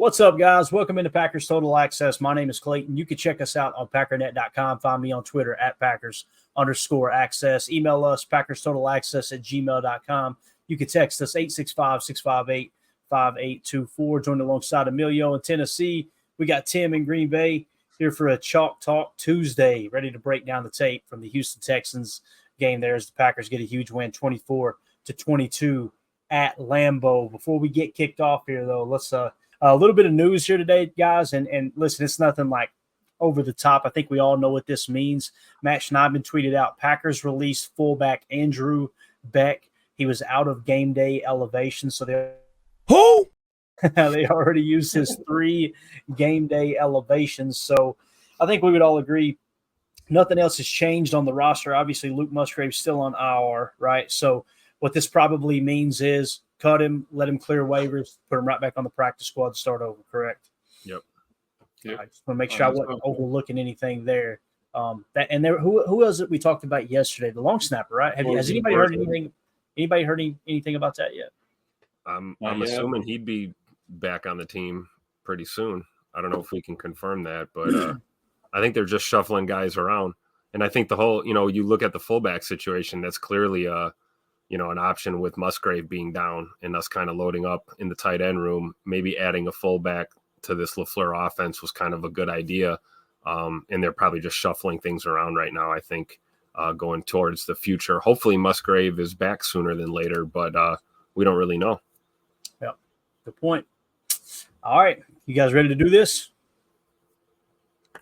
What's up, guys? Welcome into Packers Total Access. My name is Clayton. You can check us out on packernet.com. Find me on Twitter at Packers_access. Email us, PackersTotalAccess@gmail.com. You can text us 865-658-5824. Join alongside Emilio in Tennessee. We got Tim in Green Bay here for a Chalk Talk Tuesday, ready to break down the tape from the Houston Texans game there as the Packers get a huge win, 24-22 at Lambeau. Before we get kicked off here, though, let's a little bit of news here today, guys, and listen, it's nothing like over the top. I think we all know what this means. Matt Schneidman tweeted out, Packers released fullback Andrew Beck. He was out of game day elevation, so they already used his 3 game day elevations. So I think we would all agree nothing else has changed on the roster. Obviously, Luke Musgrave's still on IR, right? So what this probably means is cut him, let him clear waivers, put him right back on the practice squad to start over, correct? Yep. I just want to make sure I wasn't overlooking anything there. Who was it we talked about yesterday? The long snapper, right? Has anybody heard anything? Anybody heard anything about that yet? I'm assuming he'd be back on the team pretty soon. I don't know if we can confirm that, but I think they're just shuffling guys around. And I think the whole, you look at the fullback situation, that's clearly an option with Musgrave being down and us kind of loading up in the tight end room. Maybe adding a fullback to this LaFleur offense was kind of a good idea. And they're probably just shuffling things around right now, I think, going towards the future. Hopefully Musgrave is back sooner than later, but we don't really know. Yeah, good point. All right, you guys ready to do this?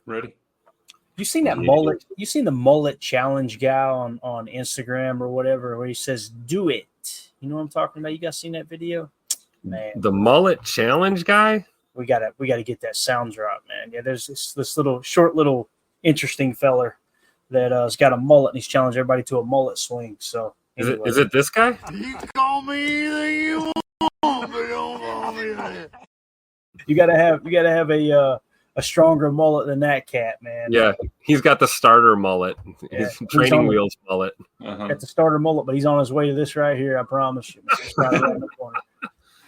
Ready. You seen that mullet? You seen the mullet challenge guy on Instagram or whatever, where he says, "Do it." You know what I'm talking about? You guys seen that video? Man, the mullet challenge guy. We gotta get that sound drop, man. Yeah, there's this little interesting feller that has got a mullet and he's challenged everybody to a mullet swing. So anyway. Is it this guy? You can call me anything you want, but don't call me that. You gotta have a stronger mullet than that cat, man. Yeah, he's got the starter mullet. His training wheels mullet. Got the starter mullet, but he's on his way to this right here. I promise you. It's right around the corner.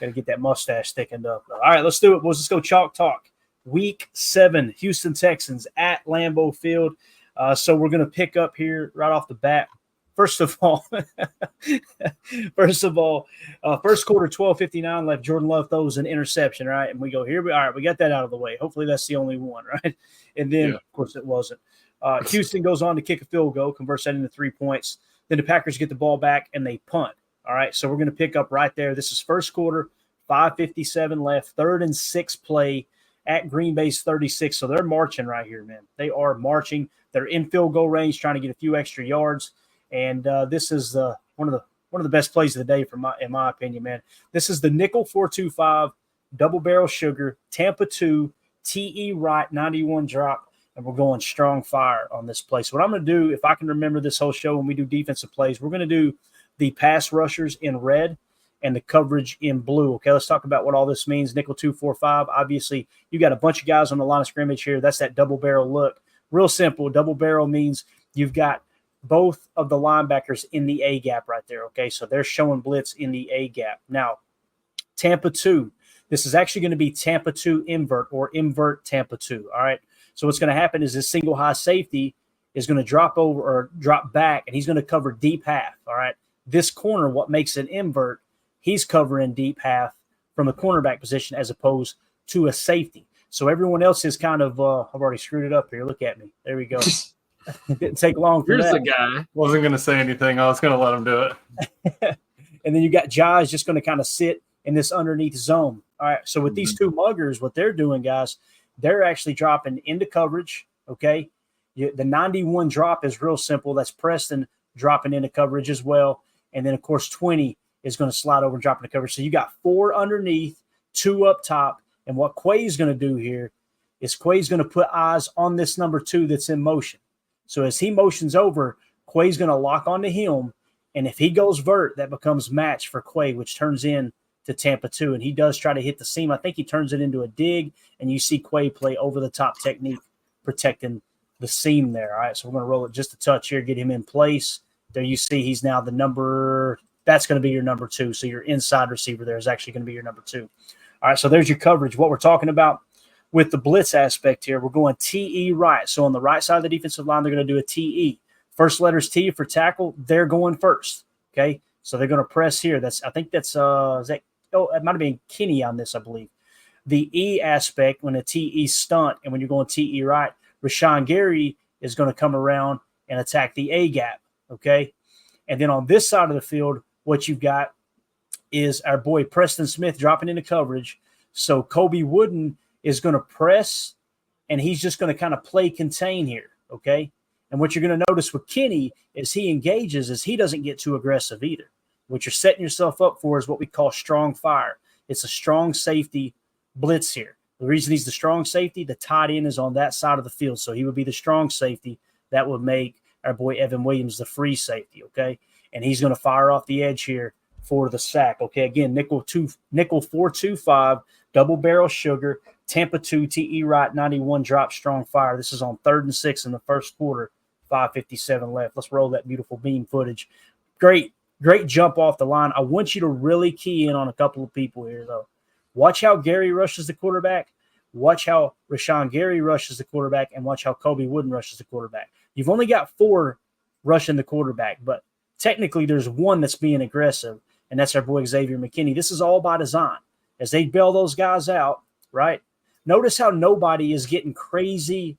Got to get that mustache thickened up. All right, let's do it. Let's go Chalk Talk. Week 7, Houston Texans at Lambeau Field. So we're going to pick up here right off the bat. First of all, first quarter, 12:59 left. Jordan Love throws an interception, right? And we go, all right, we got that out of the way. Hopefully that's the only one, right? And then, Of course, it wasn't. Houston goes on to kick a field goal, converts that into 3 points. Then the Packers get the ball back, and they punt. All right, so we're going to pick up right there. This is first quarter, 5:57 left, 3rd and 6 play at Green Bay's 36. So they're marching right here, man. They are marching. They're in field goal range, trying to get a few extra yards. And this is one of the best plays of the day, in my opinion, man. This is the nickel 4-2-5 double barrel sugar Tampa 2 TE Wright 91 drop, and we're going strong fire on this play. So what I'm going to do, if I can remember this whole show when we do defensive plays, we're going to do the pass rushers in red and the coverage in blue. Okay, let's talk about what all this means. Nickel 2-4-5. Obviously, you got a bunch of guys on the line of scrimmage here. That's that double barrel look. Real simple. Double barrel means you've got both of the linebackers in the A gap right there, okay? So they're showing blitz in the A gap. Now, Tampa 2, this is actually going to be Tampa 2 invert or invert Tampa 2, all right? So what's going to happen is this single high safety is going to drop over or drop back, and he's going to cover deep half, all right? This corner, what makes an invert, he's covering deep half from the cornerback position as opposed to a safety. So everyone else is kind of I've already screwed it up here. Look at me. There we go. It didn't take long for Here's that. the guy. Wasn't going to say anything. I was going to let him do it. And then you got Jai just going to kind of sit in this underneath zone. All right. So with these two muggers, what they're doing, guys, they're actually dropping into coverage. Okay. The 91 drop is real simple. That's Preston dropping into coverage as well. And then, of course, 20 is going to slide over and drop into coverage. So you got 4 underneath, 2 up top. And what Quay's going to do here is Quay's going to put eyes on this number 2 that's in motion. So as he motions over, Quay's going to lock onto him. And if he goes vert, that becomes match for Quay, which turns in to Tampa 2. And he does try to hit the seam. I think he turns it into a dig. And you see Quay play over-the-top technique, protecting the seam there. All right, so we're going to roll it just a touch here, get him in place. There you see he's now the number – that's going to be your number 2. So your inside receiver there is actually going to be your number 2. All right, so there's your coverage. What we're talking about with the blitz aspect here, we're going TE right. So on the right side of the defensive line, they're going to do a TE. First letter's T for tackle. They're going first. Okay, so they're going to press here. I think that's it might have been Kenny on this, I believe. The E aspect when a TE stunt and when you're going TE right, Rashawn Gary is going to come around and attack the A gap. Okay, and then on this side of the field, what you've got is our boy Preston Smith dropping into coverage. So Kobe Wooden is going to press, and he's just going to kind of play contain here, okay? And what you're going to notice with Kenny is he engages is he doesn't get too aggressive either. What you're setting yourself up for is what we call strong fire. It's a strong safety blitz here. The reason he's the strong safety, the tight end is on that side of the field, so he would be the strong safety. That would make our boy Evan Williams the free safety, okay? And he's going to fire off the edge here for the sack, okay? Again, nickel 4-2-5, double barrel sugar, Tampa 2, TE right, 91 drop strong fire. This is on 3rd and 6 in the first quarter, 5:57 left. Let's roll that beautiful beam footage. Great jump off the line. I want you to really key in on a couple of people here, though. Watch how Gary rushes the quarterback. Watch how Rashawn Gary rushes the quarterback, and watch how Kobe Wooden rushes the quarterback. You've only got 4 rushing the quarterback, but technically there's 1 that's being aggressive, and that's our boy Xavier McKinney. This is all by design. As they bail those guys out, right? Notice how nobody is getting crazy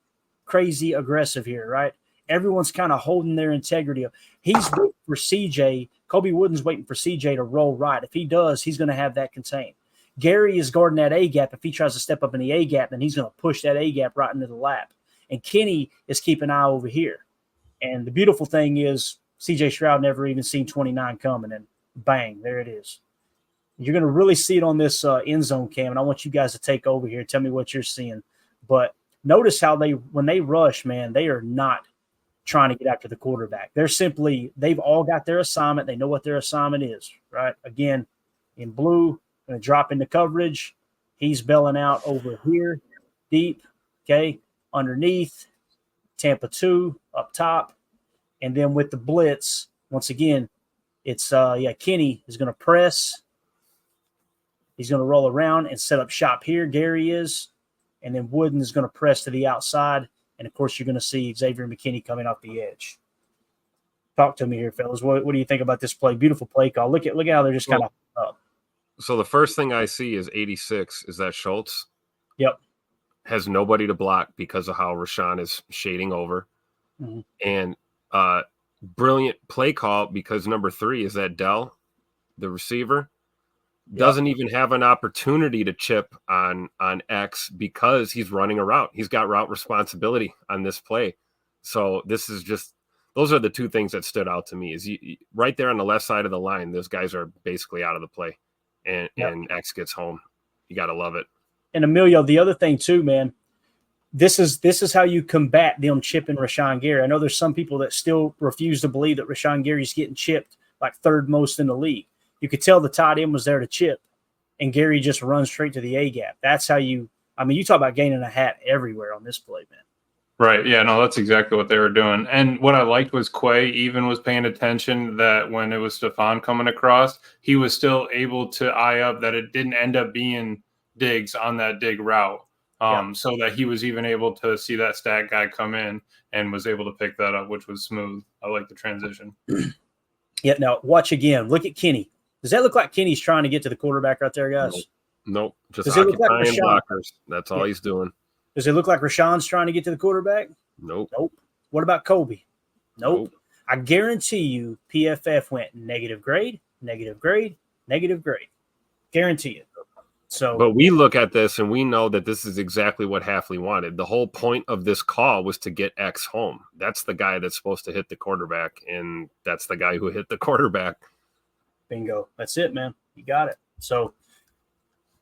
aggressive here, right? Everyone's kind of holding their integrity. He's waiting for CJ. Kobe Wooden's waiting for CJ to roll right. If he does, he's going to have that contained. Gary is guarding that A gap. If he tries to step up in the A gap, then he's going to push that A gap right into the lap. And Kenny is keeping an eye over here. And the beautiful thing is CJ Stroud never even seen 29 coming, and bang, there it is. You're going to really see it on this end zone cam, and I want you guys to take over here. Tell me what you're seeing. But notice how when they rush, man, they are not trying to get after the quarterback. They've all got their assignment. They know what their assignment is, right? Again, in blue, going to drop into coverage. He's bailing out over here, deep, okay, underneath, Tampa 2, up top. And then with the blitz, once again, it's Kenny is going to press. He's going to roll around and set up shop here. Gary is. And then Wooden is going to press to the outside. And, of course, you're going to see Xavier McKinney coming off the edge. Talk to me here, fellas. What do you think about this play? Beautiful play call. Look at how they're just kind of up. So the first thing I see is 86. Is that Schultz? Yep. Has nobody to block because of how Rashawn is shading over. Mm-hmm. And brilliant play call because number 3 is that Dell, the receiver. Doesn't even have an opportunity to chip on X because he's running a route. He's got route responsibility on this play. So this is just – those are the 2 things that stood out to me is right there on the left side of the line, those guys are basically out of the play, and X gets home. You got to love it. And, Emilio, the other thing too, man, this is how you combat them chipping Rashawn Gary. I know there's some people that still refuse to believe that Rashawn Gary's getting chipped like 3rd most in the league. You could tell the tight end was there to chip, and Gary just runs straight to the A gap. That's how you talk about gaining a hat everywhere on this play, man. Right. Yeah, no, that's exactly what they were doing. And what I liked was Quay even was paying attention that when it was Stephon coming across, he was still able to eye up that it didn't end up being Diggs on that dig route. So that he was even able to see that stat guy come in and was able to pick that up, which was smooth. I like the transition. Yeah, now watch again. Look at Kenny. Does that look like Kenny's trying to get to the quarterback right there, guys? Nope. Just occupying blockers. That's all he's doing. Does it look like Rashawn's trying to get to the quarterback? Nope. What about Kobe? Nope. I guarantee you PFF went negative grade. Guarantee it. So, but we look at this and we know that this is exactly what Hafley wanted. The whole point of this call was to get X home. That's the guy that's supposed to hit the quarterback, and that's the guy who hit the quarterback. Bingo. That's it, man. You got it. So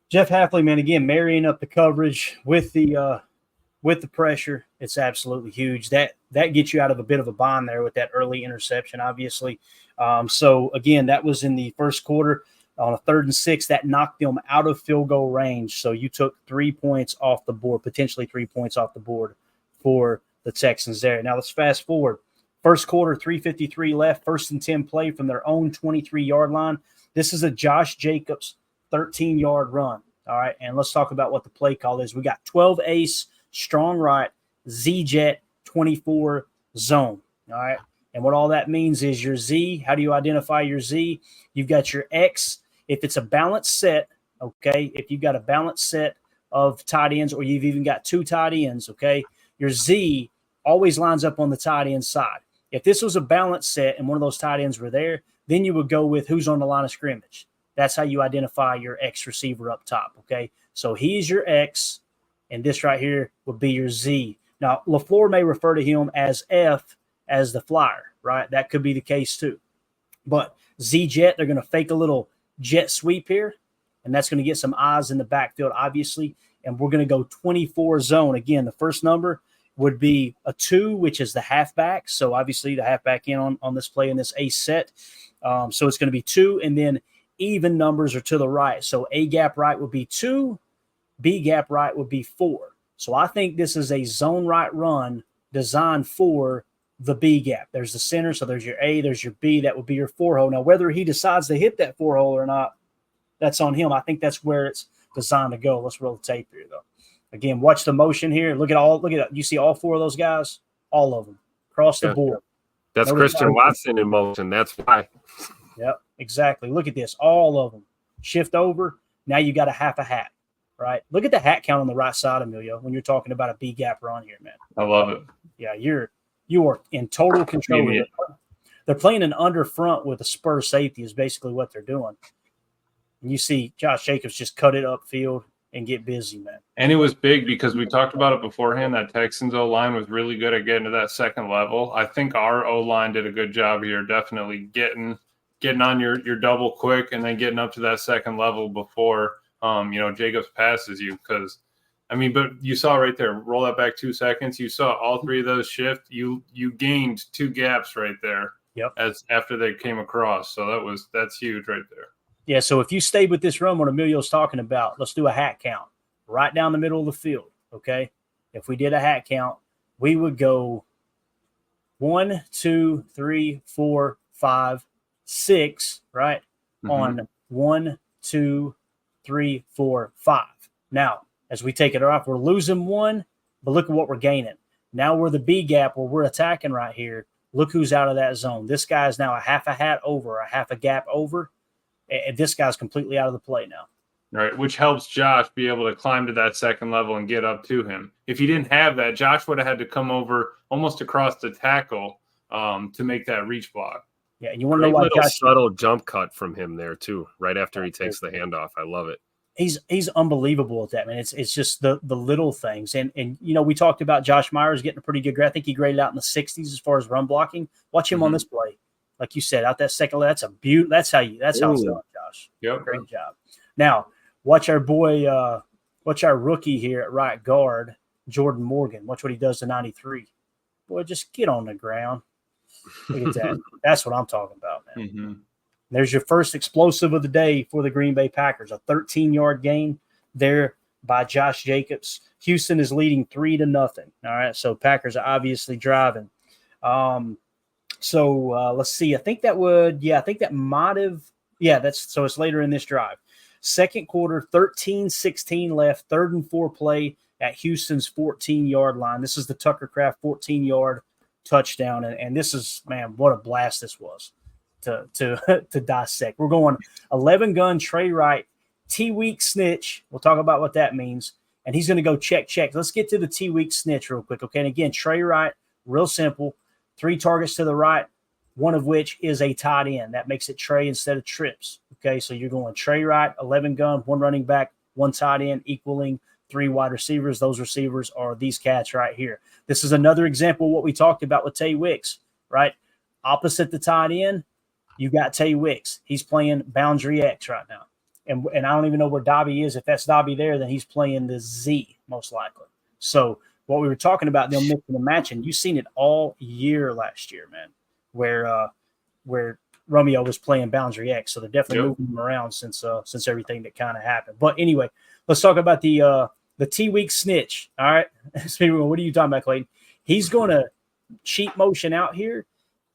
Jeff Hafley, man, again, marrying up the coverage with the pressure. It's absolutely huge. That gets you out of a bit of a bind there with that early interception, obviously. So again, that was in the first quarter on a 3rd and 6. That knocked them out of field goal range. So you took 3 points off the board, potentially 3 points off the board for the Texans there. Now let's fast forward. First quarter, 3:53 left, 1st and 10 play from their own 23-yard line. This is a Josh Jacobs 13-yard run. All right, and let's talk about what the play call is. We got 12 ace, strong right, Z-jet, 24 zone. All right, and what all that means is your Z. How do you identify your Z? You've got your X. If it's a balanced set, okay, if you've got a balanced set of tight ends or you've even got 2 tight ends, okay, your Z always lines up on the tight end side. If this was a balanced set and one of those tight ends were there, then you would go with who's on the line of scrimmage. That's how you identify your X receiver up top, okay? So he's your X, and this right here would be your Z. Now, LaFleur may refer to him as F as the flyer, right? That could be the case too. But Z-jet, they're going to fake a little jet sweep here, and that's going to get some eyes in the backfield, obviously. And we're going to go 24 zone. Again, the first number would be a 2, which is the halfback. So obviously the halfback in on this play in this ace set. So it's going to be 2, and then even numbers are to the right. So A gap right would be 2, B gap right would be 4. So I think this is a zone right run designed for the B gap. There's the center, so there's your A, there's your B, that would be your 4 hole. Now, whether he decides to hit that 4 hole or not, that's on him. I think that's where it's designed to go. Let's roll the tape here, though. Again, watch the motion here. Look at you see all 4 of those guys, all of them across the board. That's Notice Christian Watson in motion. That's why. Yep, exactly. Look at this, all of them. Shift over. Now you got a half a hat, right? Look at the hat count on the right side, Emilio, when you're talking about a B gap run here, man. I love it. Yeah, you are in total control. They're playing an under front with a spur safety is basically what they're doing. And you see Josh Jacobs just cut it upfield and get busy, man. And it was big because we talked about it beforehand. That Texans O-line was really good at getting to that second level. I think our O-line did a good job here, definitely getting on your double quick and then getting up to that second level before Jacobs passes you. Because but you saw right there, roll that back 2 seconds. You saw all 3 of those shift. You gained 2 gaps right there. Yep. As after they came across. So that's huge right there. Yeah, so if you stayed with this run, what Emilio's talking about, let's do a hat count right down the middle of the field, okay? If we did a hat count, we would go 1, 2, 3, 4, 5, 6, right? Mm-hmm. On 1, 2, 3, 4, 5. Now, as we take it off, we're losing 1, but look at what we're gaining. Now we're the B gap where we're attacking right here. Look who's out of that zone. This guy is now a half a hat over, a half a gap over. And this guy's completely out of the play now. All right, which helps Josh be able to climb to that second level and get up to him. If he didn't have that, Josh would have had to come over almost across the tackle to make that reach block. Yeah, and you want to know why Josh subtle jump cut from him there too, right after he takes the handoff. I love it. He's unbelievable at that, man. It's just the little things. And we talked about Josh Myers getting a pretty good grade. I think he graded out in the 60s as far as run blocking. Watch him on this play. Like you said, out that second leg, that's a beaut. That's how it's done, Josh. Yep. Great job. Now, watch our rookie here at right guard, Jordan Morgan. Watch what he does to 93. Boy, just get on the ground. Look at that. That's what I'm talking about, man. Mm-hmm. There's your first explosive of the day for the Green Bay Packers. A 13-yard gain there by Josh Jacobs. Houston is leading 3-0. All right, so Packers are obviously driving. So let's see. I think that might have. Yeah, it's later in this drive. Second quarter, 13-16 left, 3rd and 4 play at Houston's 14-yard line. This is the Tucker Kraft 14-yard touchdown. And this is, man, what a blast this was to dissect. We're going 11 gun, Trey Wright, T-weak snitch. We'll talk about what that means. And he's going to go check. Let's get to the T-weak snitch real quick, okay? And again, Trey Wright, real simple. 3 targets to the right, one of which is a tight end. That makes it Trey instead of trips. Okay, so you're going Trey Wright, 11 gun, 1 running back, 1 tight end, equaling 3 wide receivers. Those receivers are these cats right here. This is another example of what we talked about with Tay Wicks, right? Opposite the tight end, you got Tay Wicks. He's playing boundary X right now. And I don't even know where Dobby is. If that's Dobby there, then he's playing the Z most likely. So what we were talking about, them mixing and matching, you've seen it all year last year, man, where Romeo was playing boundary X. So they're definitely moving him around since everything that kind of happened. But anyway, let's talk about the T-weak snitch. All right. What are you talking about, Clayton? He's going to cheat motion out here,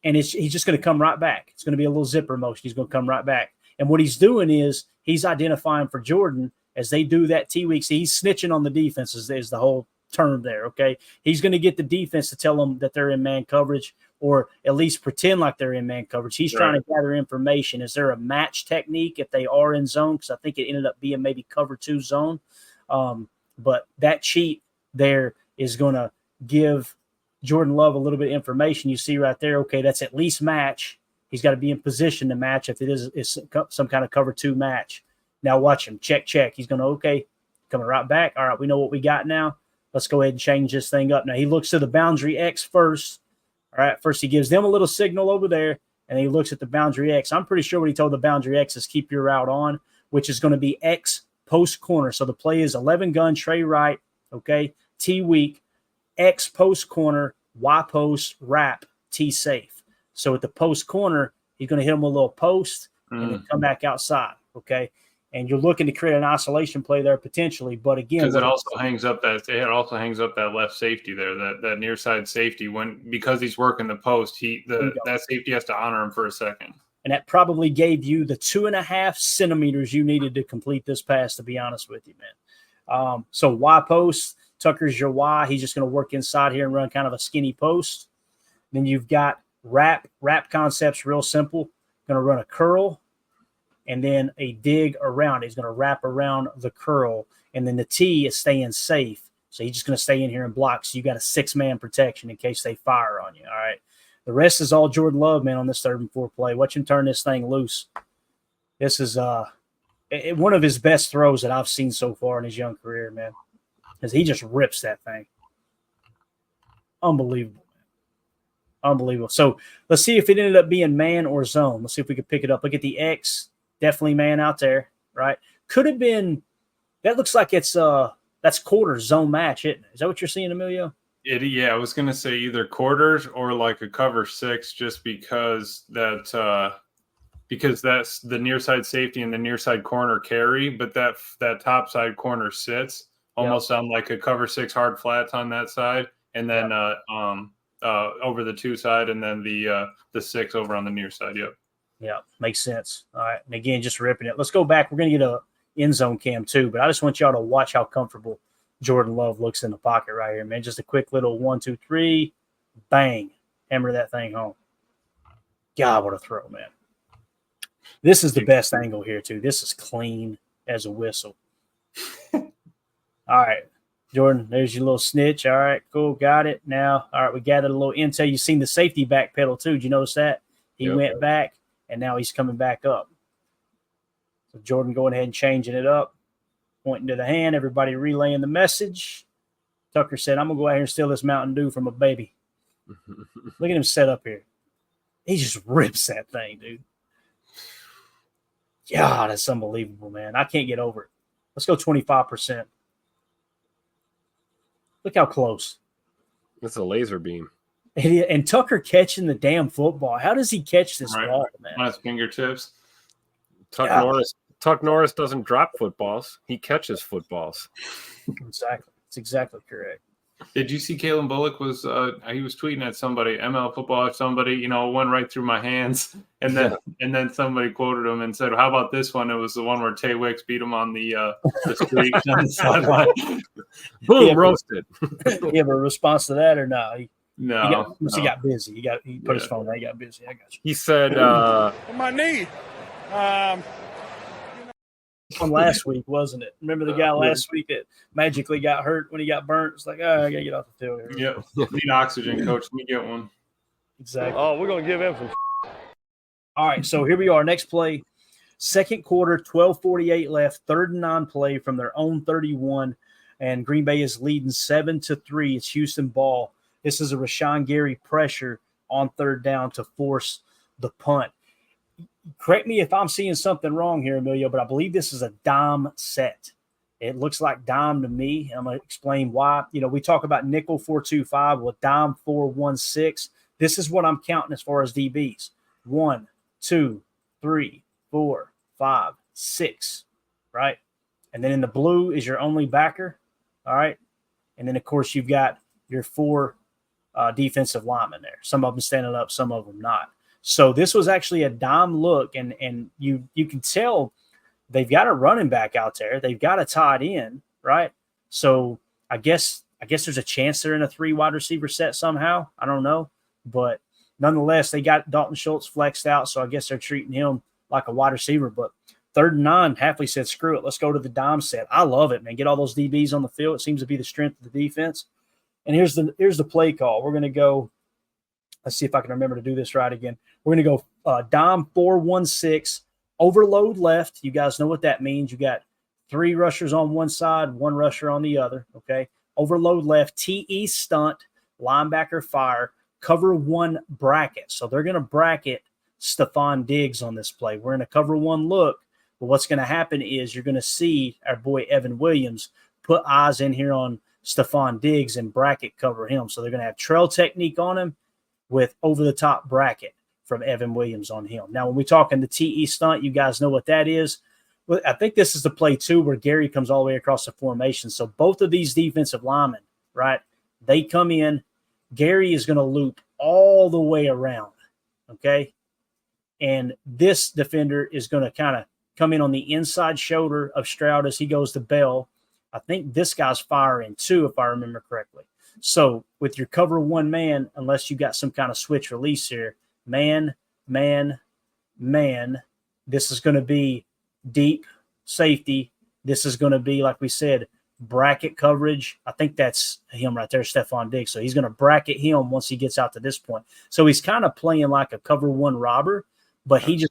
and he's just going to come right back. It's going to be a little zipper motion. He's going to come right back. And what he's doing is he's identifying for Jordan, as they do that T-week. See, he's snitching on the defense is the whole term there, okay? He's going to get the defense to tell them that they're in man coverage or at least pretend like they're in man coverage. He's trying to gather information. Is there a match technique if they are in zone? Because I think it ended up being maybe cover 2 zone. But that cheat there is going to give Jordan Love a little bit of information. You see right there, okay, that's at least match. He's got to be in position to match if it is some kind of cover 2 match. Now watch him. Check. He's going to, okay, coming right back. All right, we know what we got now. Let's go ahead and change this thing up. Now he looks to the boundary X first. All right, first he gives them a little signal over there, and he looks at the boundary X. I'm pretty sure what he told the boundary X is keep your route on, which is going to be X post corner. So the play is 11 gun, Trey right, okay, T weak, X post corner, Y post, wrap, T safe. So at the post corner, he's going to hit him with a little post and then come back outside, okay? And you're looking to create an isolation play there potentially, but again, because it also hangs up that left safety there, that near side safety because he's working the post, that safety has to honor him for a second. And that probably gave you the 2.5 centimeters you needed to complete this pass, to be honest with you, man. So Y post, Tucker's your Y. He's just going to work inside here and run kind of a skinny post. Then you've got wrap. Wrap concept's real simple. Going to run a curl and then a dig around. He's going to wrap around the curl. And then the T is staying safe. So he's just going to stay in here and block. So you got a 6-man protection in case they fire on you. All right. The rest is all Jordan Love, man, on this 3rd and 4 play. Watch him turn this thing loose. This is one of his best throws that I've seen so far in his young career, man, because he just rips that thing. Unbelievable, man. Unbelievable. So let's see if it ended up being man or zone. Let's see if we could pick it up. Look at the X. Definitely man out there, right? Could have been – that looks like it's that's quarter zone match, isn't it? Is that what you're seeing, Emilio? I was going to say either quarters or like a cover 6 just because that's the near side safety and the near side corner carry, but that top side corner sits almost on like a cover 6 hard flats on that side, and then over the 2 side, and then the 6 over on the near side. Yep. Yeah, makes sense. All right. And again, just ripping it. Let's go back. We're going to get a end zone cam too, but I just want y'all to watch how comfortable Jordan Love looks in the pocket right here, man. Just a quick little 1, 2, 3, bang, hammer that thing home. God, what a throw, man. This is the best angle here too. This is clean as a whistle. All right, Jordan, there's your little snitch. All right, cool, got it. Now, all right, we gathered a little intel. You've seen the safety back pedal too. Did you notice that? He went back, and now he's coming back up. So Jordan going ahead and changing it up, pointing to the hand, everybody relaying the message. Tucker said, I'm going to go out here and steal this Mountain Dew from a baby. Look at him set up here. He just rips that thing, dude. God, that's unbelievable, man. I can't get over it. Let's go 25%. Look how close. It's a laser beam. And Tucker catching the damn football. How does he catch this ball, man? On his fingertips. Tuck Norris doesn't drop footballs. He catches footballs. Exactly. That's exactly correct. Did you see Kalen Bullock he was tweeting at somebody, ML football, somebody, went right through my hands. And then somebody quoted him and said, how about this one? It was the one where Tay Wicks beat him on the street on the sideline. Boom, roasted. You have a response to that or not? No. He got busy. He put his phone down. He got busy. I got you. He said, my knee. One last week, wasn't it? Remember the guy last week that magically got hurt when he got burnt? It's like, I got to get off the field here. Yep. Need oxygen, coach. Let me get one. Exactly. Oh, we're going to give him some. All right, so here we are. Next play, second quarter, 12:48 left, 3rd and 9 play from their own 31, and Green Bay is leading 7-3. It's Houston ball. This is a Rashawn Gary pressure on 3rd down to force the punt. Correct me if I'm seeing something wrong here, Emilio, but I believe this is a dime set. It looks like dime to me, and I'm going to explain why. We talk about nickel 4-2-5 with dime 4-1-6. This is what I'm counting as far as DBs. 1, 2, 3, 4, 5, 6, right? And then in the blue is your only backer, all right? And then, of course, you've got your 4 defensive linemen there. Some of them standing up, some of them not. So this was actually a dime look, and you can tell they've got a running back out there. They've got a tight end, right? So I guess there's a chance they're in a 3 wide receiver set somehow. I don't know. But nonetheless, they got Dalton Schultz flexed out, so I guess they're treating him like a wide receiver. But 3rd and 9, Hafley said, screw it, let's go to the dime set. I love it, man. Get all those DBs on the field. It seems to be the strength of the defense. And here's the play call. We're going to go – let's see if I can remember to do this right again. We're going to go dime 4-1-6, overload left. You guys know what that means. You got 3 rushers on one side, 1 rusher on the other, okay? Overload left, TE stunt, linebacker fire, cover 1 bracket. So they're going to bracket Stephon Diggs on this play. We're in a cover 1 look. But what's going to happen is you're going to see our boy Evan Williams put eyes in here on Stephon Diggs and bracket cover him. So they're going to have trail technique on him with over-the-top bracket from Evan Williams on him. Now, when we talk in the TE stunt, you guys know what that is. Well, I think this is the play, too, where Gary comes all the way across the formation. So both of these defensive linemen, right, they come in. Gary is going to loop all the way around, okay? And this defender is going to kind of come in on the inside shoulder of Stroud as he goes to Bell. I think this guy's firing too, if I remember correctly. So with your cover 1 man, unless you got some kind of switch release here, man, this is going to be deep safety. This is going to be, like we said, bracket coverage. I think that's him right there, Stephon Diggs. So he's going to bracket him once he gets out to this point. So he's kind of playing like a cover 1 robber, but he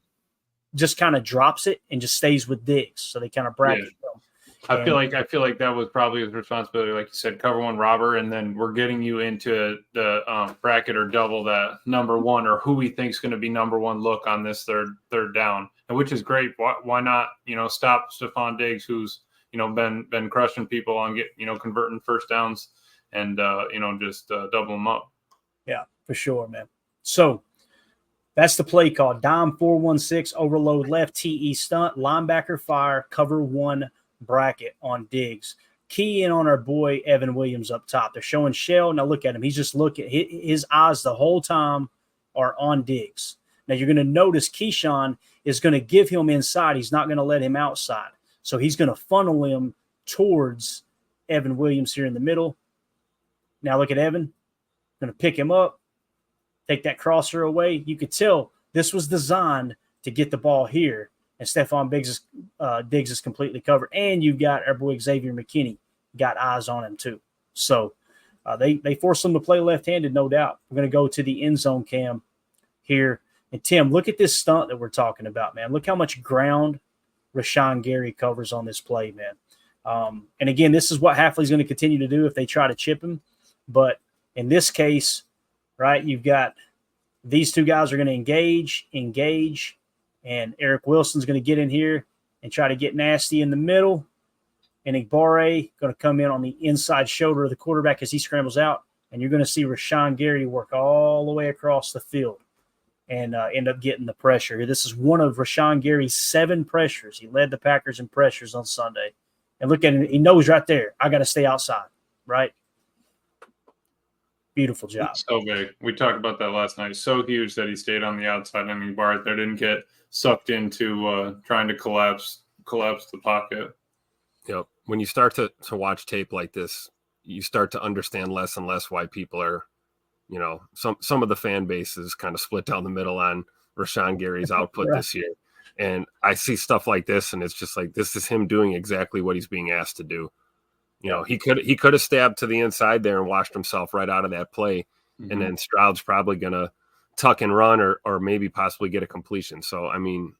just kind of drops it and just stays with Diggs. So they kind of bracket him. I feel like that was probably his responsibility, like you said, cover 1 robber, and then we're getting you into the bracket or double that number 1 or who we think is going to be number 1 look on this third down, and which is great. Why not stop Stephon Diggs, who's been crushing people on converting first downs and just double them up. Yeah, for sure, man. So that's the play call. Dime 4-1-6, overload left, TE stunt, linebacker fire, cover 1 bracket on Diggs. Key in on our boy Evan Williams up top. They're showing Shell. Now look at him. He's just looking. His eyes the whole time are on Diggs. Now you're going to notice Keyshawn is going to give him inside. He's not going to let him outside. So he's going to funnel him towards Evan Williams here in the middle. Now look at Evan. Going to pick him up, take that crosser away. You could tell this was designed to get the ball here. And Stephon Diggs is completely covered. And you've got our boy Xavier McKinney got eyes on him too. So they force him to play left-handed, no doubt. We're going to go to the end zone cam here. And, Tim, look at this stunt that we're talking about, man. Look how much ground Rashawn Gary covers on this play, man. And, again, this is what Hafley's going to continue to do if they try to chip him. But in this case, right, you've got these 2 guys are going to engage, and Eric Wilson's going to get in here and try to get nasty in the middle. And Igbare going to come in on the inside shoulder of the quarterback as he scrambles out. And you're going to see Rashawn Gary work all the way across the field and end up getting the pressure. This is one of Rashawn Gary's 7 pressures. He led the Packers in pressures on Sunday. And look at him. He knows right there, I got to stay outside, right? Beautiful job. It's so big. We talked about that last night. So huge that he stayed on the outside and Igbare there didn't get sucked into trying to collapse the pocket. Yep. When you start to watch tape like this, you start to understand less and less why people are, some of the fan base is kind of split down the middle on Rashawn Gary's output Right. this year. And I see stuff like this, and it's just like, this is him doing exactly what he's being asked to do. He could have stabbed to the inside there and washed himself right out of that play. Mm-hmm. And then Stroud's probably going to tuck and run or maybe possibly get a completion. So, I mean,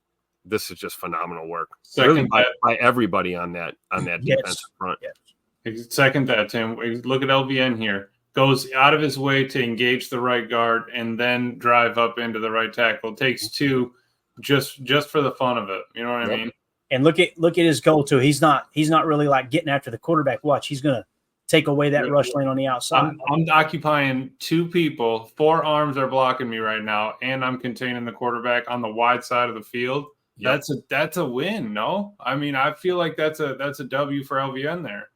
this is just phenomenal work. Really by everybody on that defensive front. Yes. Second that, Tim. Look at LVN here. Goes out of his way to engage the right guard and then drive up into the right tackle. It takes 2 just for the fun of it. You know what I mean? And look at his goal too. He's not really like getting after the quarterback. Watch, he's going to take away that rush lane on the outside. I'm occupying 2 people. 4 arms are blocking me right now, and I'm containing the quarterback on the wide side of the field. Yep. That's a win, no? I mean, I feel like that's a W for LVN there.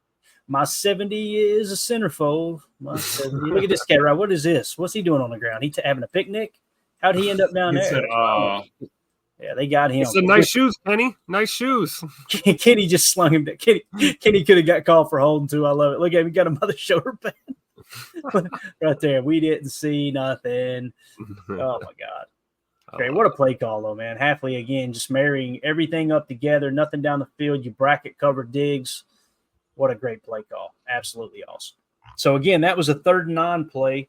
My 70 is a centerfold. Look at this guy, right? What is this? What's he doing on the ground? He having a picnic? How'd he end up down there? Yeah, they got him. It's a nice shoes, Kenny. Nice shoes. Kenny just slung him. Kenny could have got called for holding too. I love it. Look at him. He got a mother shoulder pad right there. We didn't see nothing. Oh, my God. Great. What a play call, though, man. Hafley, again, just marrying everything up together, nothing down the field. You bracket cover Diggs. What a great play call. Absolutely awesome. So, again, that was a 3rd and 9 play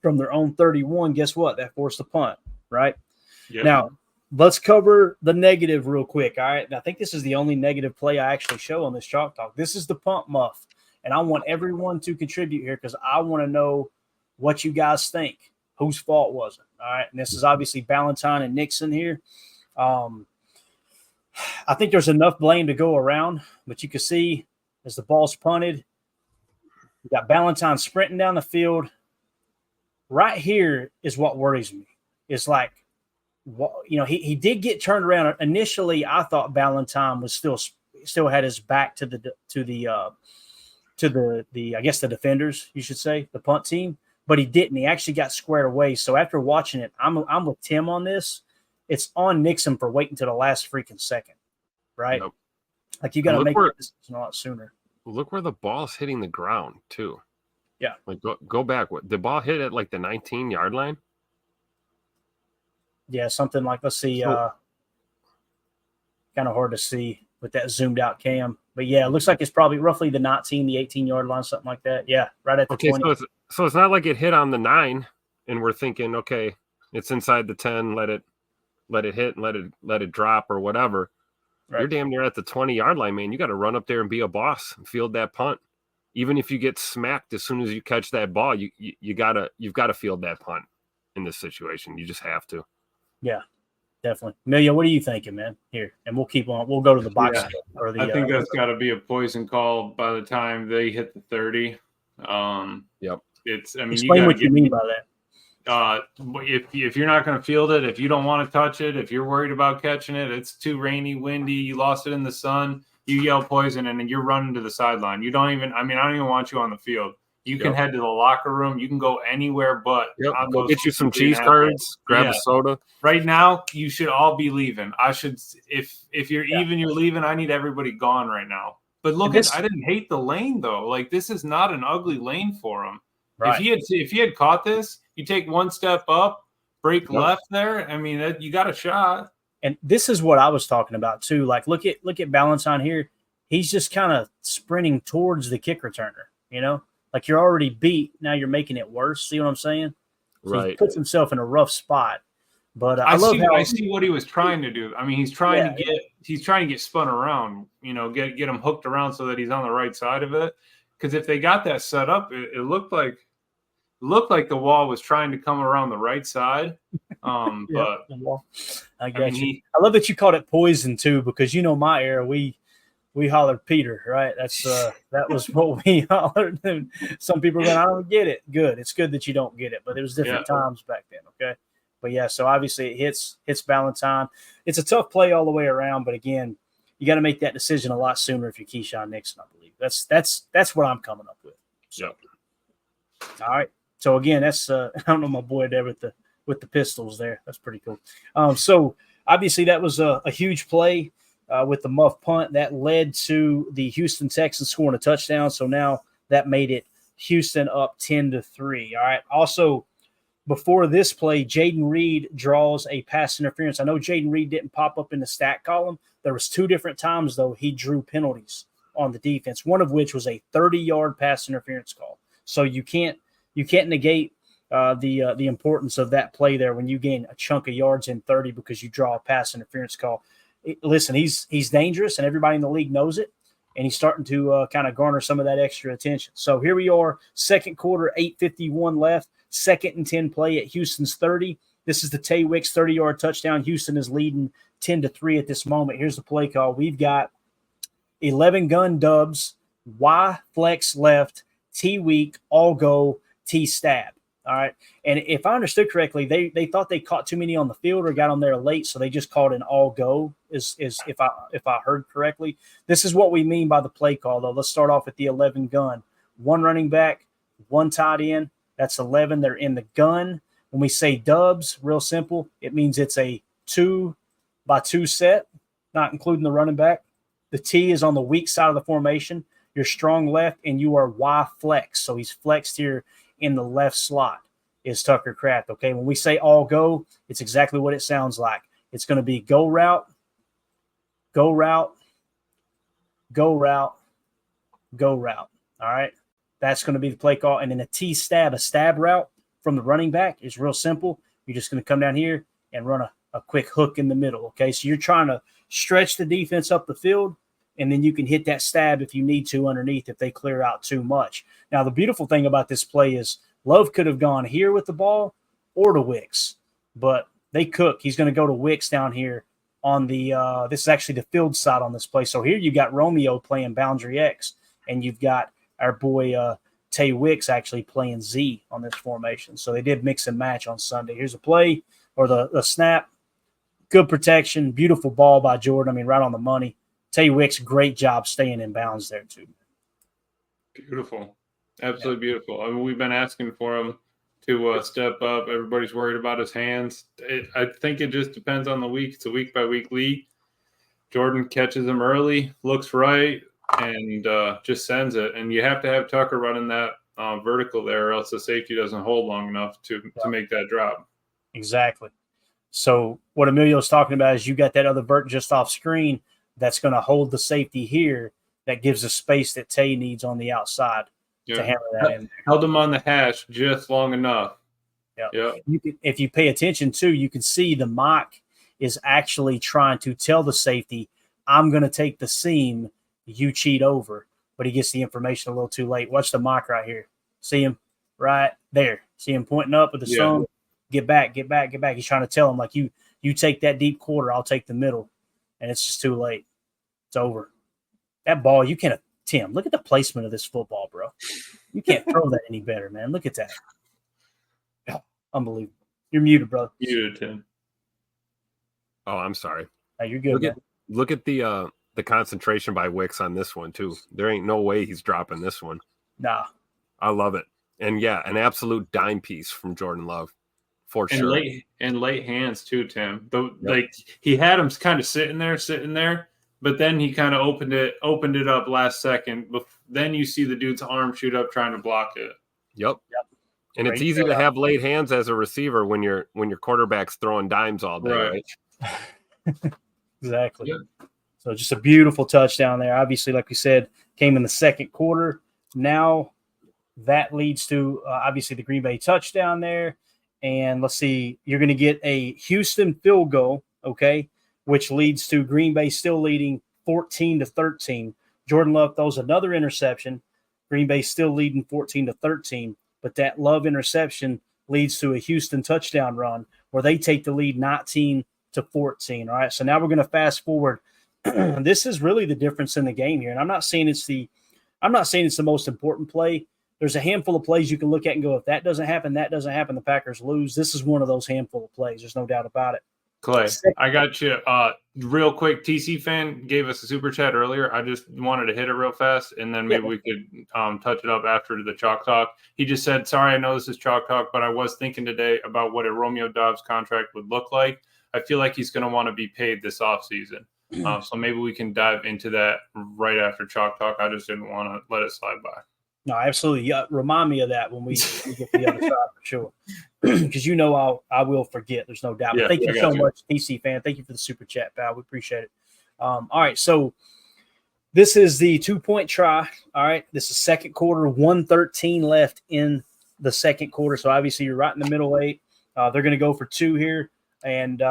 from their own 31. Guess what? That forced a punt, right? Yep. Now, let's cover the negative real quick. All right. And I think this is the only negative play I actually show on this Chalk Talk. This is the punt muff. And I want everyone to contribute here because I want to know what you guys think. Whose fault was it? All right. And this is obviously Ballantyne and Nixon here. I think there's enough blame to go around, but you can see as the ball's punted, you got Ballantyne sprinting down the field. Right here is what worries me. It's like, he did get turned around. Initially, I thought Ballantyne was still had his back to the I guess the defenders, you should say, the punt team, but he didn't. He actually got squared away. So after watching it, I'm with Tim on this. It's on Nixon for waiting to the last freaking second, right? Yep. Like you got to make that decision a lot sooner. Look where the ball's hitting the ground too. Yeah. Like go back. The ball hit at like the 19-yard line. Yeah, something like, let's see, kind of hard to see with that zoomed out cam. But yeah, it looks like it's probably roughly the 19, the 18-yard line, something like that. Yeah, right at the 20. So it's not like it hit on the 9 and we're thinking, okay, it's inside the 10, let it hit and let it drop or whatever. Right. You're damn near at the 20-yard line, man. You got to run up there and be a boss and field that punt. Even if you get smacked as soon as you catch that ball, you've got to field that punt in this situation. You just have to. Yeah, definitely. Amelia, what are you thinking, man? Here, and we'll keep on. We'll go to the box. Yeah. I think that's got to be a poison call by the time they hit the 30. Yep. Explain what you mean by that. If you're not going to field it, if you don't want to touch it, if you're worried about catching it, it's too rainy, windy, you lost it in the sun, you yell poison, and then you're running to the sideline. I don't even want you on the field. You can head to the locker room. You can go anywhere but. Yep. Go get you some cheese curds, grab a soda. Right now, you should all be leaving. If you're you're leaving, I need everybody gone right now. But look, I didn't hate the lane, though. Like, this is not an ugly lane for him. Right. If he had caught this, you take one step up, break left there. I mean, you got a shot. And this is what I was talking about, too. Like, look at Ballantyne here. He's just kind of sprinting towards the kick returner, you know? Like you're already beat. Now you're making it worse. See what I'm saying? So right. He puts himself in a rough spot. But I see what he was trying to do. I mean, he's trying to get spun around, get him hooked around so that he's on the right side of it. Because if they got that set up, it looked like the wall was trying to come around the right side. But I love that you called it poison too, because my era, we hollered Peter, right? That was what we hollered. And some people are going, I don't get it. Good. It's good that you don't get it, but it was different times back then. Okay. But yeah, so obviously it hits Ballantyne. It's a tough play all the way around, but again, you got to make that decision a lot sooner if you're Keyshawn Nixon, I believe. That's what I'm coming up with. So, all right. So again, that's I don't know my boy there with the pistols there. That's pretty cool. So obviously that was a huge play. With the muff punt that led to the Houston Texans scoring a touchdown. So now that made it Houston up 10-3. All right. Also, before this play, Jaden Reed draws a pass interference. I know Jaden Reed didn't pop up in the stat column. There was 2 different times, though, he drew penalties on the defense, one of which was a 30-yard pass interference call. So you can't negate the importance of that play there when you gain a chunk of yards in 30 because you draw a pass interference call. Listen, he's dangerous, and everybody in the league knows it, and he's starting to kind of garner some of that extra attention. So here we are, second quarter, 8:51 left, 2nd and 10 play at Houston's 30. This is the Tay Wicks 30-yard touchdown. Houston is leading 10-3 at this moment. Here's the play call. We've got 11 gun dubs, Y flex left, T weak, all go, T stab. All right. And if I understood correctly, they thought they caught too many on the field or got on there late, so they just called an all go, is if I heard correctly. This is what we mean by the play call, though. Let's start off with the 11 gun. 1 running back, 1 tight end. That's 11. They're in the gun. When we say dubs, real simple, it means it's a 2 by 2 set, not including the running back. The T is on the weak side of the formation. You're strong left, and you are Y flex. So he's flexed here in the left slot is Tucker Kraft, okay? When we say all go, it's exactly what it sounds like. It's going to be go route, go route, go route, go route, all right? That's going to be the play call. And then a stab route from the running back is real simple. You're just going to come down here and run a quick hook in the middle, okay? So you're trying to stretch the defense up the field, and then you can hit that stab if you need to underneath if they clear out too much. Now, the beautiful thing about this play is Love could have gone here with the ball or to Wicks, but they cook. He's going to go to Wicks down here on the this is actually the field side on this play. So here you got Romeo playing boundary X, and you've got our boy Tay Wicks actually playing Z on this formation. So they did mix and match on Sunday. Here's a play or the snap. Good protection, beautiful ball by Jordan. I mean, right on the money. Tay Wicks, great job staying in bounds there too. Beautiful. Absolutely beautiful. I mean, we've been asking for him to step up. Everybody's worried about his hands. I think it just depends on the week. It's a week-by-week league. Jordan catches him early, looks right, and just sends it. And you have to have Tucker running that vertical there, or else the safety doesn't hold long enough to make that drop. Exactly. So what Emilio's talking about is you got that other vert just off screen that's going to hold the safety here that gives the space that Tay needs on the outside to hammer that in. Held him on the hash just long enough. Yeah. If you pay attention too, you can see the mock is actually trying to tell the safety, I'm going to take the seam, you cheat over. But he gets the information a little too late. Watch the mock right here. See him right there. See him pointing up with the thumb. Get back. He's trying to tell him, like, you take that deep quarter, I'll take the middle. And it's just too late. It's over. That ball, you can't – Tim, look at the placement of this football, bro. You can't throw that any better, man. Look at that. Oh, unbelievable. You're muted, brother. Muted, Tim. Oh, I'm sorry. Oh, you're good, Look at the concentration by Wicks on this one, too. There ain't no way he's dropping this one. Nah. I love it. And, yeah, an absolute dime piece from Jordan Love. For sure. Late hands too, Tim. Like he had him kind of sitting there, but then he kind of opened it up last second. Then you see the dude's arm shoot up trying to block it. Yep. And it's easy to have late hands as a receiver when your quarterback's throwing dimes all day, right? Exactly. Yeah. So just a beautiful touchdown there. Obviously, like we said, came in the second quarter. Now that leads to obviously the Green Bay touchdown there. And let's see, you're going to get a Houston field goal, okay, which leads to Green Bay still leading 14-13. Jordan Love throws another interception. Green Bay still leading 14-13, but that Love interception leads to a Houston touchdown run where they take the lead 19-14. All right, so now we're going to fast forward. This is really the difference in the game here, and I'm not saying it's the most important play. There's a handful of plays you can look at and go, if that doesn't happen, the Packers lose. This is one of those handful of plays. There's no doubt about it. Clay, I got you. Real quick, TC fan gave us a super chat earlier. I just wanted to hit it real fast, and then maybe we could touch it up after the Chalk Talk. He just said, sorry, I know this is Chalk Talk, but I was thinking today about what a Romeo Doubs contract would look like. I feel like he's going to want to be paid this offseason. So maybe we can dive into that right after Chalk Talk. I just didn't want to let it slide by. No, absolutely. Yeah, remind me of that when we get to the other side for sure. Because I will forget. There's no doubt. Thank you so much, TC fan. Thank you for the super chat, pal. We appreciate it. All right, so this is the 2-point try. All right, this is second quarter, 1:13 left in the second quarter. So obviously you're right in the middle eight. They're going to go for 2 here, and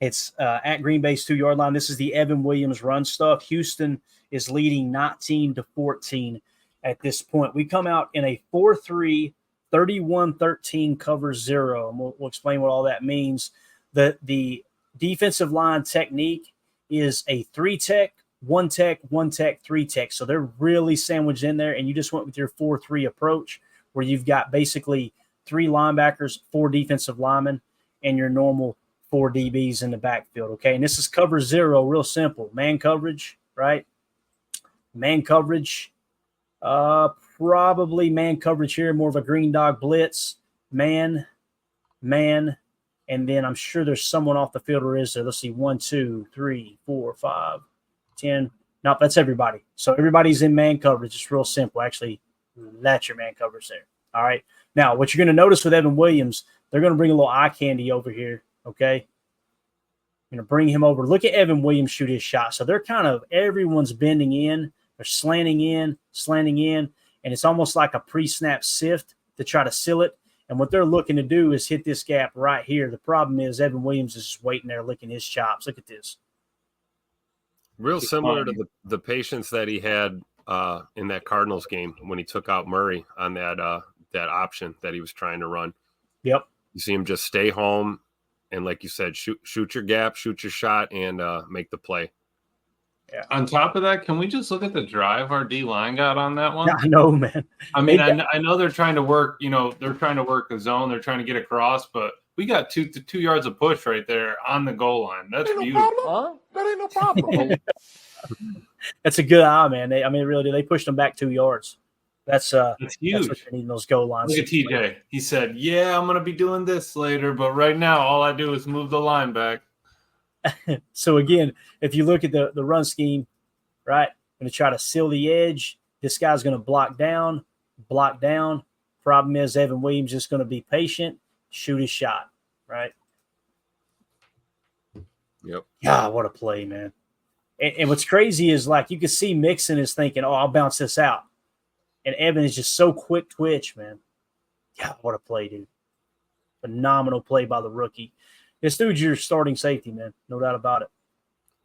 it's at Green Bay's 2-yard line. This is the Evan Williams run stuff. Houston is leading 19-14. At this point, we come out in a 4-3, 31-13 cover 0, and we'll explain what all that means. The defensive line technique is a 3-tech, 1-tech, 1-tech, 3-tech. So they're really sandwiched in there, and you just went with your 4-3 approach where you've got basically 3 linebackers, 4 defensive linemen, and your normal 4 DBs in the backfield, okay? And this is cover 0, real simple. Man coverage, right? Man coverage. Probably man coverage here, more of a green dog blitz, man, and And then I'm sure there's someone off the field, or is there? Let's see, 1, 2, 3, 4, 5, 10. Nope, that's everybody. So everybody's in man coverage. It's real simple. Actually, that's your man coverage there. All right. Now, what you're going to notice with Evan Williams, they're going to bring a little eye candy over here. Okay. I'm going to bring him over. Look at Evan Williams shoot his shot. So they're kind of, everyone's bending in. They're slanting in, and it's almost like a pre-snap sift to try to seal it. And what they're looking to do is hit this gap right here. The problem is Evan Williams is just waiting there licking his chops. Look at this. Real similar to the patience that he had in that Cardinals game when he took out Murray on that option that he was trying to run. Yep. You see him just stay home and, like you said, shoot your gap, shoot your shot, and make the play. Yeah. On top of that, can we just look at the drive our D line got on that one? Yeah, I know, man. I mean, I know they're trying to work. They're trying to work the zone. They're trying to get across, but we got 2 yards of push right there on the goal line. That's beautiful. Huh? That ain't no problem. That's a good eye, man. They really do. They pushed them back 2 yards. That's huge. That's what they need in those goal lines. Look at TJ. He said, "Yeah, I'm gonna be doing this later, but right now all I do is move the line back." So again, if you look at the run scheme, right, going to try to seal the edge. This guy's going to block down. Problem is Evan Williams is going to be patient, shoot his shot, right? Yep. God, what a play, man. And what's crazy is, like, you can see Mixon is thinking, oh, I'll bounce this out. And Evan is just so quick twitch, man. God, what a play, dude. Phenomenal play by the rookie. This dude's your starting safety, man. No doubt about it.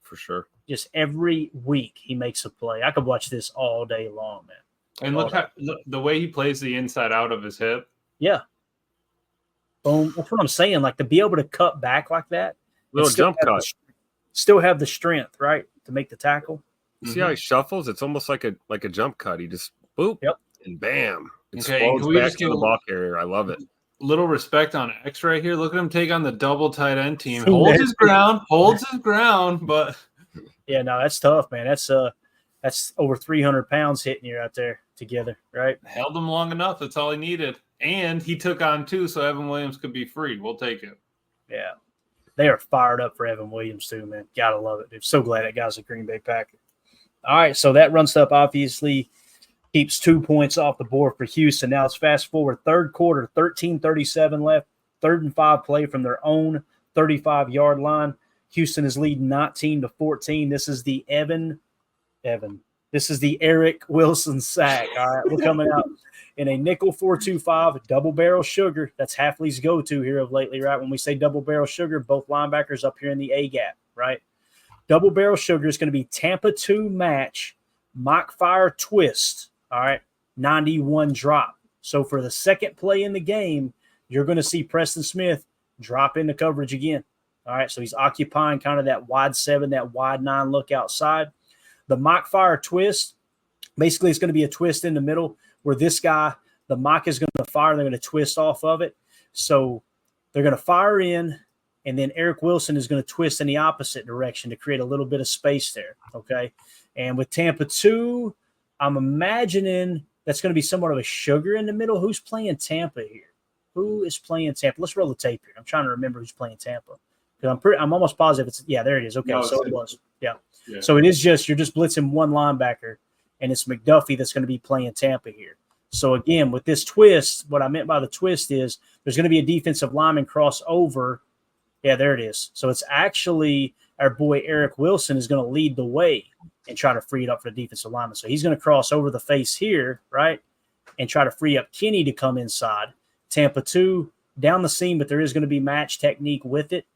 For sure. Just every week he makes a play. I could watch this all day long, man. And look the way he plays the inside out of his hip. Yeah. Boom. That's what I'm saying. Like, to be able to cut back like that. Little jump cut. Still have the strength, right, to make the tackle. You see how he shuffles? It's almost like a jump cut. He just boop, and bam. Explodes back to the ball carrier. I love it. Little respect on X right here. Look at him take on the double tight end team. Holds his ground, but yeah, no, that's tough, man. That's over 300 pounds hitting you out there together, right? Held him long enough. That's all he needed. And he took on 2, so Evan Williams could be free. We'll take it. Yeah. They are fired up for Evan Williams too, man. Gotta love it, dude. So glad that guy's a Green Bay Packer. All right, so that run stuff obviously keeps 2 points off the board for Houston. Now it's fast forward, third quarter, 13:37 left, 3rd and 5 play from their own 35-yard line. Houston is leading 19-14. This is the This is the Eric Wilson sack. All right, we're coming out in a nickel 4-2-5 double barrel sugar. That's Halfley's go-to here of lately, right? When we say double barrel sugar, both linebackers up here in the A gap, right? Double barrel sugar is going to be Tampa 2 match, mock fire twist. All right, 91 drop. So for the second play in the game, you're going to see Preston Smith drop into coverage again. All right, so he's occupying kind of that wide 7, that wide 9 look outside. The mock fire twist, basically it's going to be a twist in the middle where this guy, the mock is going to fire, they're going to twist off of it. So they're going to fire in, and then Eric Wilson is going to twist in the opposite direction to create a little bit of space there, okay? And with Tampa 2, I'm imagining that's going to be somewhat of a sugar in the middle. Who's playing Tampa here? Who is playing Tampa? Let's roll the tape here. I'm trying to remember who's playing Tampa. I'm almost positive it's – yeah, there it is. Okay, no, so it was. Yeah. So it is just – you're just blitzing one linebacker, and it's McDuffie that's going to be playing Tampa here. So, again, with this twist, what I meant by the twist is there's going to be a defensive lineman cross over. Yeah, there it is. So it's actually our boy Eric Wilson is going to lead the way and try to free it up for the defensive lineman. So he's going to cross over the face here, right, and try to free up Kenny to come inside. Tampa 2 down the seam, but there is going to be match technique with it.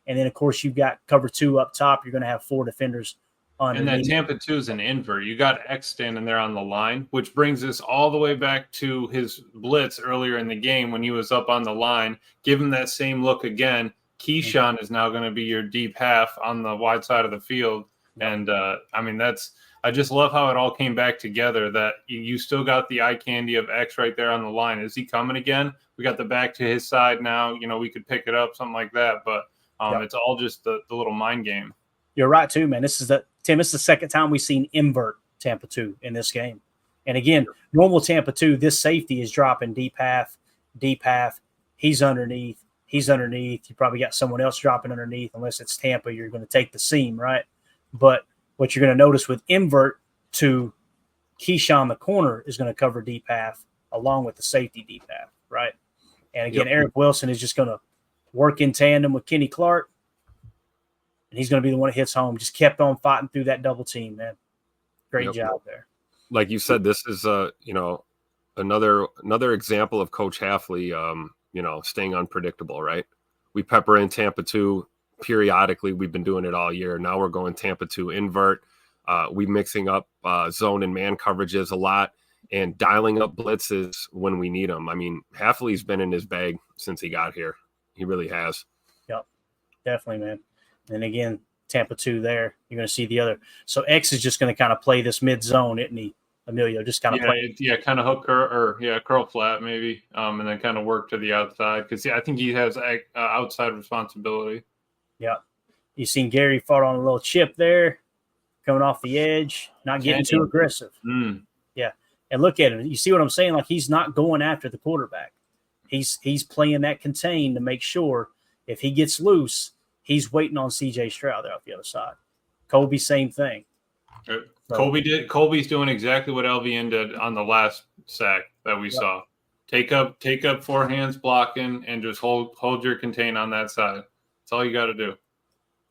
And then, of course, you've got cover 2 up top. You're going to have 4 defenders underneath. And that Tampa 2 is an invert. You got X standing there on the line, which brings us all the way back to his blitz earlier in the game when he was up on the line. Give him that same look again. Keyshawn is now going to be your deep half on the wide side of the field. And, I mean, I just love how it all came back together, that you still got the eye candy of X right there on the line. Is he coming again? We got the back to his side now. You know, we could pick it up, something like that. But it's all just the little mind game. You're right, too, man. This is the second time we've seen invert Tampa 2 in this game. And, again, normal Tampa 2, this safety is dropping deep half. He's underneath. He's underneath. You probably got someone else dropping underneath. Unless it's Tampa, you're going to take the seam, right? But what you're going to notice with invert to Keyshawn, the corner, is going to cover deep half along with the safety deep half, right? And again, Eric Wilson is just going to work in tandem with Kenny Clark, and he's going to be the one that hits home. Just kept on fighting through that double team, man. Great job there. Like you said, this is another example of Coach Halfley, staying unpredictable, right? We pepper in Tampa 2 periodically. We've been doing it all year. Now we're going Tampa 2 invert. We mixing up zone and man coverages a lot and dialing up blitzes when we need them. I mean, Halfley's been in his bag since he got here. He really has. Yep, definitely, man. And again, Tampa 2 there. You're going to see the other. So X is just going to kind of play this mid zone, isn't he, Emilio? Just kind of play. Yeah, kind of hook curl flat maybe, and then kind of work to the outside because I think he has outside responsibility. Yeah. You seen Gary fought on a little chip there, coming off the edge, not getting too aggressive. Yeah. And look at him. You see what I'm saying? Like, he's not going after the quarterback. He's playing that contain to make sure if he gets loose, he's waiting on C.J. Stroud there off the other side. Colby, same thing. Colby's doing exactly what LVN did on the last sack that we saw. Take up 4 hands blocking and just hold your contain on that side. That's all you got to do.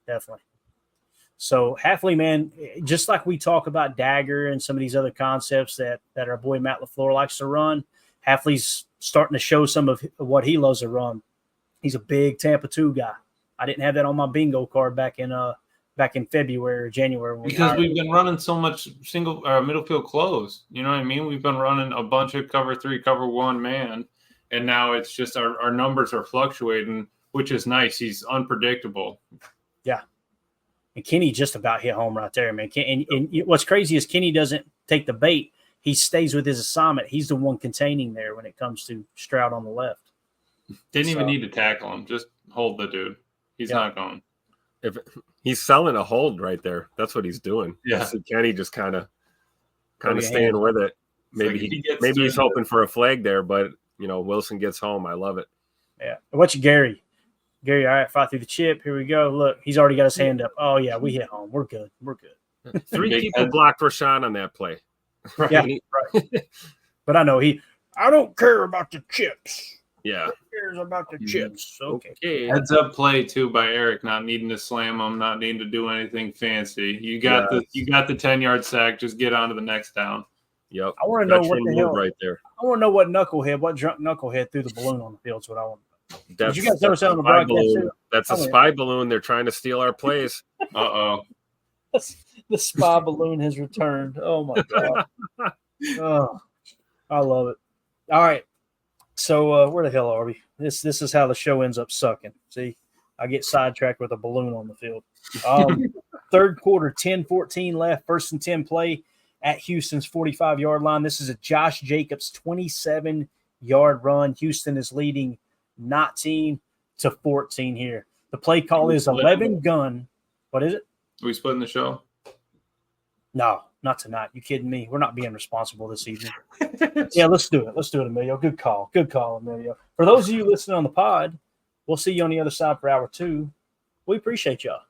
Definitely. So Halfley, man, just like we talk about dagger and some of these other concepts that our boy Matt LaFleur likes to run, Halfley's starting to show some of what he loves to run. He's a big Tampa 2 guy. I didn't have that on my bingo card back in February or January. Because we've been running so much middle field close. You know what I mean? We've been running a bunch of cover 3, cover 1 man, and now it's just our numbers are fluctuating, which is nice. He's unpredictable. Yeah. And Kenny just about hit home right there, man. And what's crazy is Kenny doesn't take the bait. He stays with his assignment. He's the one containing there when it comes to Stroud on the left. Didn't even need to tackle him. Just hold the dude. He's not going. If he's selling a hold right there, that's what he's doing. Yeah. Kenny just kind of staying with it. Maybe he's hoping for a flag there, but Wilson gets home. I love it. Yeah. What's Gary? Gary, all right, fight through the chip. Here we go. Look, he's already got his hand up. Oh, yeah, we hit home. We're good. 3 people blocked Rashawn on that play. Right. Yeah, right. But I know I don't care about the chips. Yeah. Who cares about the chips? Okay. Heads up play, too, by Eric, not needing to slam them, not needing to do anything fancy. You got the 10-yard sack. Just get on to the next down. Yep. I want to know what the hell right there. I want to know what drunk knucklehead threw the balloon on the field is what I want to know. Did you guys notice that on the broadcast? That's a spy balloon. They're trying to steal our plays. Uh-oh. The spy balloon has returned. Oh, my God. Oh, I love it. All right. So where the hell are we? This is how the show ends up sucking. See, I get sidetracked with a balloon on the field. Third quarter, 10-14 left. 1st and 10 play at Houston's 45-yard line. This is a Josh Jacobs 27-yard run. Houston is leading 19-14 here. The play call is 11 gun. What is it? Are we splitting the show? No, not tonight. You kidding me? We're not being responsible this evening. Yeah, let's do it. Let's do it, Emilio. Good call, Emilio. For those of you listening on the pod, we'll see you on the other side for hour 2. We appreciate y'all.